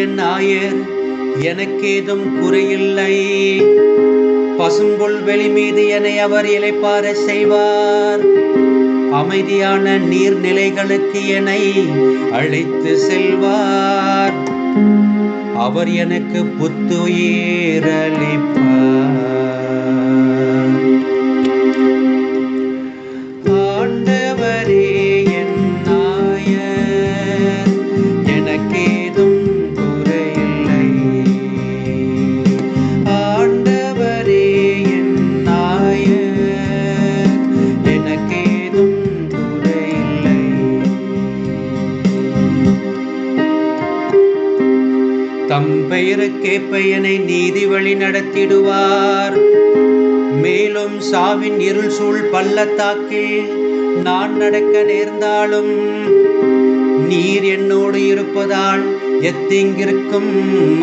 என் நாயர், எனக்கேதும் குறையில்லை. பசும்புல் வெளி மீது என்னை அவர் இளைப்பாற செய்வார். அமைதியான நீர்நிலைகளுக்கு என்னை அழைத்து செல்வார். அவர் எனக்கு புத்துயிரளிப்பார். ஆண்டவரே என் நாயர், எனக்கேதும் குறையில்லை. ஆண்டவரே என் நாயர், எனக்கேதும் குறையில்லை. தம் பெயருக்கேற்ப என்னை நீதி வழி நடத்திடுவார். மேலும் சாவின் இருள் சூழ் பள்ளத்தாக்கில் நான் நடக்க நேர்ந்தாலும் நீர் என்னோடு இருப்பதால் எத்தீங்கிற்கும்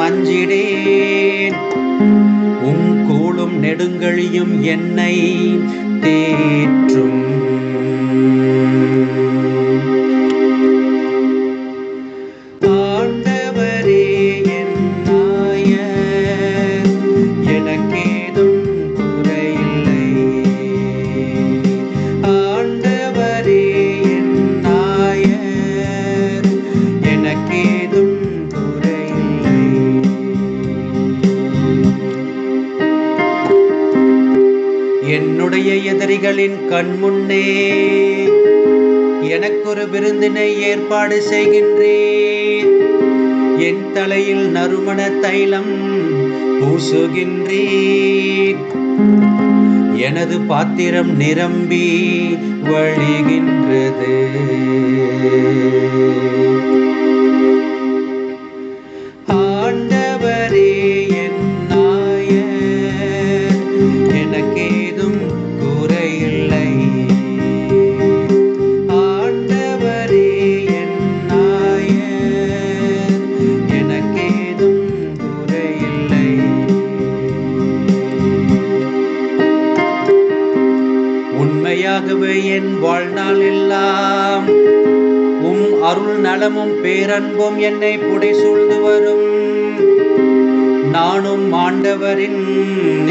அஞ்சிடேன். உம் கோலும் நெடுங்கழியும் என்னை தேற்றும். ஆண்டவரே என் நாயர், எனக்கேதும் குறையில்லை. ஆண்டவரே என் நாயர், எனக்கேதும் குறையில்லை. என்னுடைய எதிரிகளின் கண்முன்னே எனக்கொரு விருந்தினை ஏற்பாடு செய்கின்றேன். என் தலையில் நறுமண தைலம் பூசுகின்றேன். எனது பாத்திரம் நிரம்பி வழிகின்றது. ஆண்டவரே என் நாயர், எனக்கேதும் குறையில்லை. ஆண்டவரே என் நாயர், எனக்கேதும் குறையில்லை. உண்மையாகவே என் வாழ்நாள் எல்லாம் உம் அருள் நலமும் பேரன்பும் என்னை புடைசூழ்ந்து வரும். நானும் ஆண்டவரின்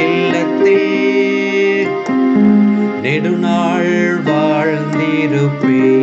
இல்லத்தில் நெடுநாள் வாழ்ந்திருப்பேன்.